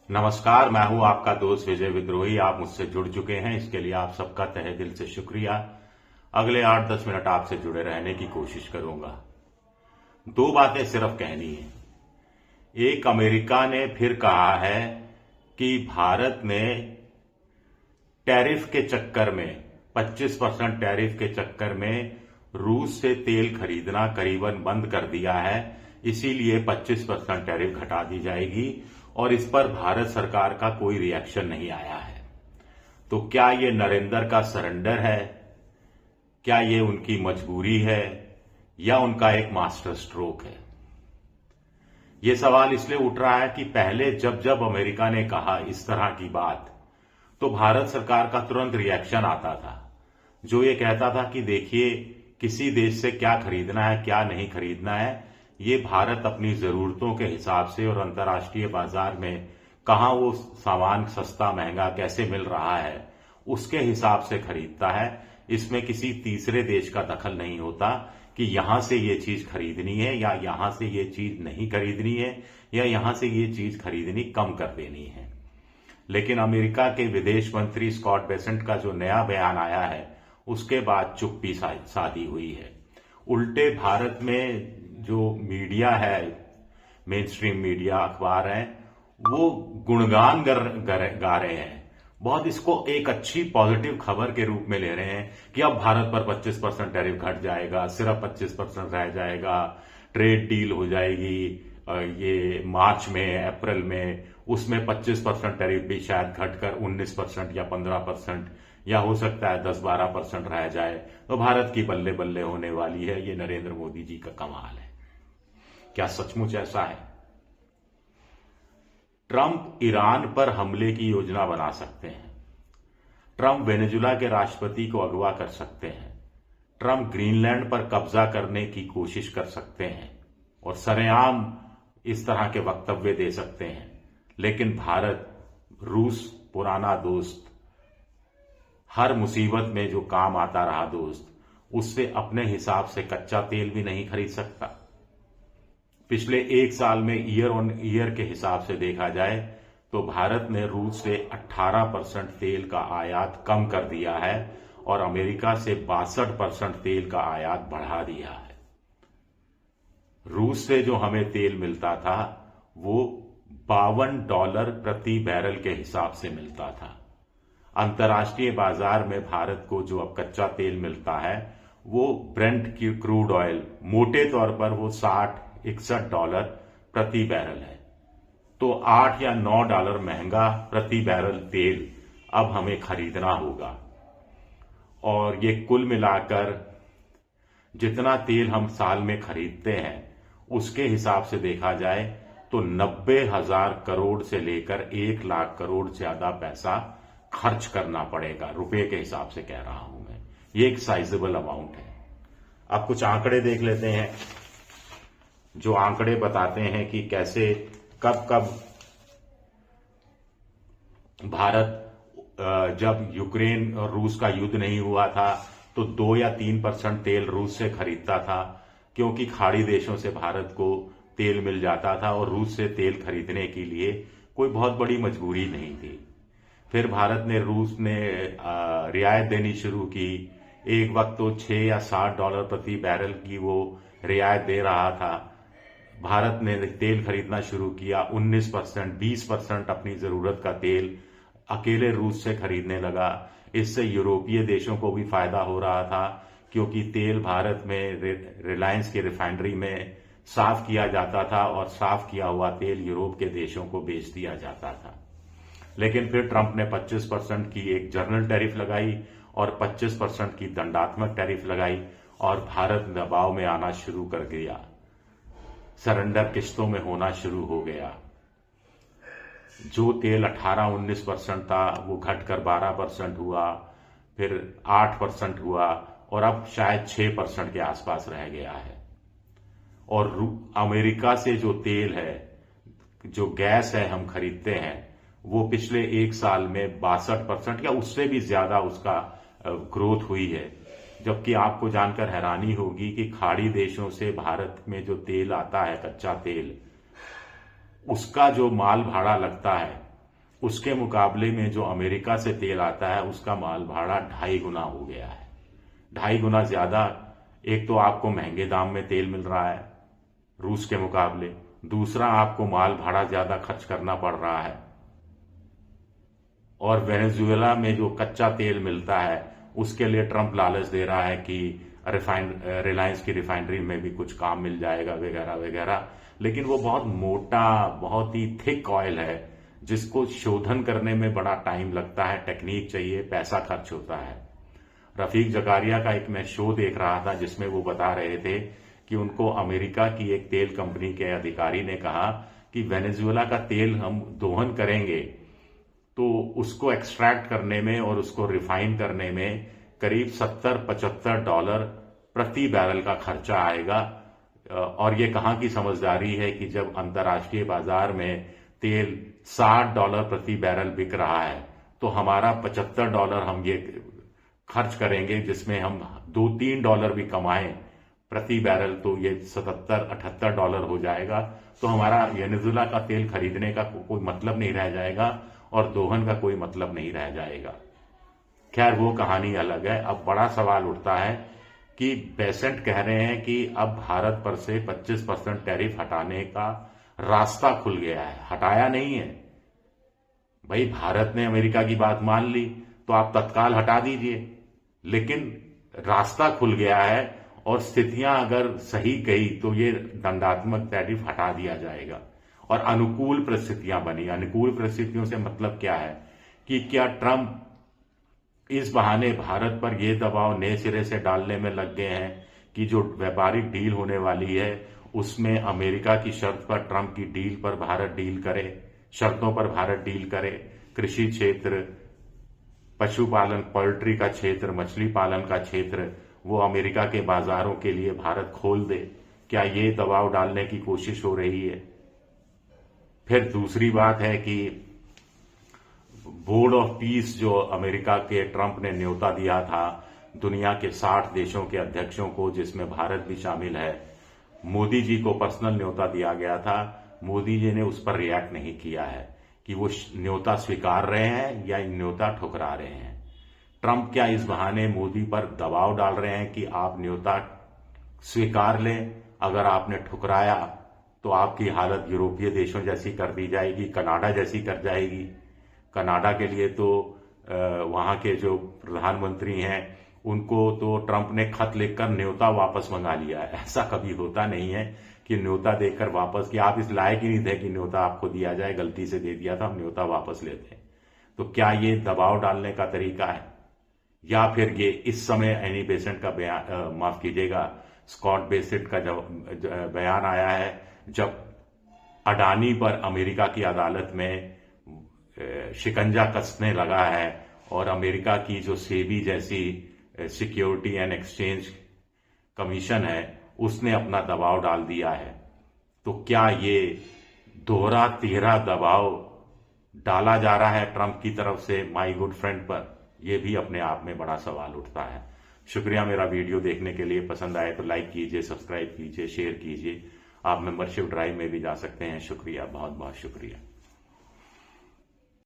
नमस्कार, मैं हूं आपका दोस्त विजय विद्रोही। आप मुझसे जुड़ चुके हैं, इसके लिए आप सबका तहे दिल से शुक्रिया। अगले 8-10 मिनट आपसे जुड़े रहने की कोशिश करूंगा। दो बातें सिर्फ कहनी है। एक, अमेरिका ने फिर कहा है कि भारत ने टैरिफ के चक्कर में 25% टैरिफ के चक्कर में रूस से तेल खरीदना करीबन बंद कर दिया है, इसीलिए 25% टैरिफ घटा दी जाएगी और इस पर भारत सरकार का कोई रिएक्शन नहीं आया है। तो क्या ये नरेंद्र का सरेंडर है? क्या ये उनकी मजबूरी है या उनका एक मास्टर स्ट्रोक है? ये सवाल इसलिए उठ रहा है कि पहले जब जब अमेरिका ने कहा इस तरह की बात, तो भारत सरकार का तुरंत रिएक्शन आता था, जो ये कहता था कि देखिए, किसी देश से क्या खरीदना है क्या नहीं खरीदना है, ये भारत अपनी जरूरतों के हिसाब से और अंतर्राष्ट्रीय बाजार में कहां वो सामान सस्ता महंगा कैसे मिल रहा है उसके हिसाब से खरीदता है। इसमें किसी तीसरे देश का दखल नहीं होता कि यहां से ये चीज खरीदनी है या यहां से ये चीज नहीं खरीदनी है या यहां से ये चीज खरीदनी कम कर देनी है। लेकिन अमेरिका के विदेश मंत्री स्कॉट बेसेंट का जो नया बयान आया है, उसके बाद चुप्पी साधी हुई है। उल्टे भारत में जो मीडिया है, मेन स्ट्रीम मीडिया, अखबार हैं, वो गुणगान गा रहे हैं। बहुत इसको एक अच्छी पॉजिटिव खबर के रूप में ले रहे हैं कि अब भारत पर 25% टैरिफ घट जाएगा, सिर्फ 25% रह जाएगा, ट्रेड डील हो जाएगी ये मार्च में, अप्रैल में, उसमें 25% टैरिफ भी शायद घटकर 19% या 15% या हो सकता है 10-12% रह जाए, तो भारत की बल्ले बल्ले होने वाली है। ये नरेंद्र मोदी जी का कमाल है। क्या सचमुच ऐसा है? ट्रंप ईरान पर हमले की योजना बना सकते हैं। ट्रंप वेनेजुला के राष्ट्रपति को अगवा कर सकते हैं। ट्रंप ग्रीनलैंड पर कब्जा करने की कोशिश कर सकते हैं और सरेआम इस तरह के वक्तव्य दे सकते हैं। लेकिन भारत, रूस पुराना दोस्त, हर मुसीबत में जो काम आता रहा दोस्त, उससे अपने हिसाब से कच्चा तेल भी नहीं खरीद सकता। पिछले एक साल में ईयर ऑन ईयर के हिसाब से देखा जाए तो भारत ने रूस से 18% तेल का आयात कम कर दिया है और अमेरिका से 62% तेल का आयात बढ़ा दिया है। रूस से जो हमें तेल मिलता था वो $52 प्रति बैरल के हिसाब से मिलता था। अंतर्राष्ट्रीय बाजार में भारत को जो अब कच्चा तेल मिलता है वो ब्रेंट की क्रूड ऑयल मोटे तौर पर वो $60-61 प्रति बैरल है। तो $8 या $9 महंगा प्रति बैरल तेल अब हमें खरीदना होगा। और ये कुल मिलाकर जितना तेल हम साल में खरीदते हैं उसके हिसाब से देखा जाए तो 90,000 करोड़ से लेकर 1 लाख करोड़ ज्यादा पैसा खर्च करना पड़ेगा। रुपए के हिसाब से कह रहा हूं मैं, ये एक साइजेबल अमाउंट है। अब कुछ आंकड़े देख लेते हैं जो आंकड़े बताते हैं कि कैसे कब कब भारत, जब यूक्रेन और रूस का युद्ध नहीं हुआ था तो 2 या 3% तेल रूस से खरीदता था, क्योंकि खाड़ी देशों से भारत को तेल मिल जाता था और रूस से तेल खरीदने के लिए कोई बहुत बड़ी मजबूरी नहीं थी। फिर भारत ने, रूस ने रियायत देनी शुरू की। एक वक्त तो $6 या $60 प्रति बैरल की वो रियायत दे रहा था। भारत ने तेल खरीदना शुरू किया, 19%, 20% अपनी जरूरत का तेल अकेले रूस से खरीदने लगा। इससे यूरोपीय देशों को भी फायदा हो रहा था, क्योंकि तेल भारत में रिलायंस की रिफाइनरी में साफ किया जाता था और साफ किया हुआ तेल यूरोप के देशों को बेच दिया जाता था। लेकिन फिर ट्रंप ने 25% की एक जनरल टैरिफ लगाई और 25% की दंडात्मक टैरिफ लगाई और भारत दबाव में आना शुरू कर गया, सरेंडर किश्तों में होना शुरू हो गया। जो तेल 18-19% था वो घटकर 12% हुआ, फिर 8% हुआ और अब शायद 6% के आसपास रह गया है। और अमेरिका से जो तेल है, जो गैस है हम खरीदते हैं, वो पिछले एक साल में 62% या उससे भी ज्यादा उसका ग्रोथ हुई है। जबकि आपको जानकर हैरानी होगी कि खाड़ी देशों से भारत में जो तेल आता है, कच्चा तेल, उसका जो माल भाड़ा लगता है उसके मुकाबले में जो अमेरिका से तेल आता है उसका माल भाड़ा 2.5 गुना हो गया है। 2.5 गुना ज्यादा। एक तो आपको महंगे दाम में तेल मिल रहा है रूस के मुकाबले, दूसरा आपको माल भाड़ा ज्यादा खर्च करना पड़ रहा है। और वेनेजुएला में जो कच्चा तेल मिलता है उसके लिए ट्रंप लालच दे रहा है कि रिलायंस की रिफाइनरी में भी कुछ काम मिल जाएगा वगैरह वगैरह, लेकिन वो बहुत मोटा, बहुत ही थिक ऑयल है जिसको शोधन करने में बड़ा टाइम लगता है, टेक्निक चाहिए, पैसा खर्च होता है। रफीक जकारिया का एक मैं शो देख रहा था जिसमें वो बता रहे थे कि उनको अमेरिका की एक तेल कंपनी के अधिकारी ने कहा कि वेनेजुएला का तेल हम दोहन करेंगे तो उसको एक्सट्रैक्ट करने में और उसको रिफाइन करने में करीब $70-75 प्रति बैरल का खर्चा आएगा। और ये कहाँ की समझदारी है कि जब अंतर्राष्ट्रीय बाजार में तेल $60 प्रति बैरल बिक रहा है तो हमारा $75 हम ये खर्च करेंगे जिसमें हम $2-3 भी कमाएं प्रति बैरल, तो ये $77-78 हो जाएगा। तो हमारा वेनेजुएला का तेल खरीदने का कोई मतलब नहीं रह जाएगा और दोहन का कोई मतलब नहीं रह जाएगा। खैर वो कहानी अलग है। अब बड़ा सवाल उठता है कि बेसेंट कह रहे हैं कि अब भारत पर से 25% टैरिफ हटाने का रास्ता खुल गया है। हटाया नहीं है भाई, भारत ने अमेरिका की बात मान ली तो आप तत्काल हटा दीजिए, लेकिन रास्ता खुल गया है और स्थितियां अगर सही गई तो ये दंडात्मक टैरिफ हटा दिया जाएगा और अनुकूल परिस्थितियां बनी। अनुकूल परिस्थितियों से मतलब क्या है कि क्या ट्रंप इस बहाने भारत पर यह दबाव नए सिरे से डालने में लग गए हैं कि जो व्यापारिक डील होने वाली है उसमें अमेरिका की शर्त पर ट्रंप की डील पर भारत डील करे, शर्तों पर भारत डील करे। कृषि क्षेत्र, पशुपालन, पोल्ट्री का क्षेत्र, मछली पालन का क्षेत्र वो अमेरिका के बाजारों के लिए भारत खोल दे। क्या ये दबाव डालने की कोशिश हो रही है? फिर दूसरी बात है कि बोर्ड ऑफ पीस जो अमेरिका के ट्रंप ने न्योता दिया था दुनिया के 60 देशों के अध्यक्षों को, जिसमें भारत भी शामिल है, मोदी जी को पर्सनल न्योता दिया गया था। मोदी जी ने उस पर रिएक्ट नहीं किया है कि वो न्योता स्वीकार रहे हैं या न्योता ठुकरा रहे हैं। ट्रंप क्या इस बहाने मोदी पर दबाव डाल रहे हैं कि आप न्योता स्वीकार लें, अगर आपने ठुकराया तो आपकी हालत यूरोपीय देशों जैसी कर दी जाएगी, कनाडा जैसी कर जाएगी। कनाडा के लिए तो वहां के जो प्रधानमंत्री हैं उनको तो ट्रंप ने खत लिखकर न्योता वापस मंगा लिया है। ऐसा कभी होता नहीं है कि न्योता देकर वापस, कि आप इस लायक ही नहीं थे कि न्योता आपको दिया जाए, गलती से दे दिया था, हम न्योता वापस लेते हैं। तो क्या ये दबाव डालने का तरीका है या फिर ये इस समय एनी बेसेंट का बयान, माफ कीजिएगा, स्कॉट बेसेंट का जब बयान आया है जब अडानी पर अमेरिका की अदालत में शिकंजा कसने लगा है और अमेरिका की जो सेबी जैसी सिक्योरिटी एंड एक्सचेंज कमीशन है उसने अपना दबाव डाल दिया है। तो क्या ये दोहरा तिहरा दबाव डाला जा रहा है ट्रंप की तरफ से माय गुड फ्रेंड पर? यह भी अपने आप में बड़ा सवाल उठता है। शुक्रिया मेरा वीडियो देखने के लिए। पसंद आए तो लाइक कीजिए, सब्सक्राइब कीजिए, शेयर कीजिए। आप मेंबरशिप ड्राइव में भी जा सकते हैं। शुक्रिया, बहुत बहुत शुक्रिया।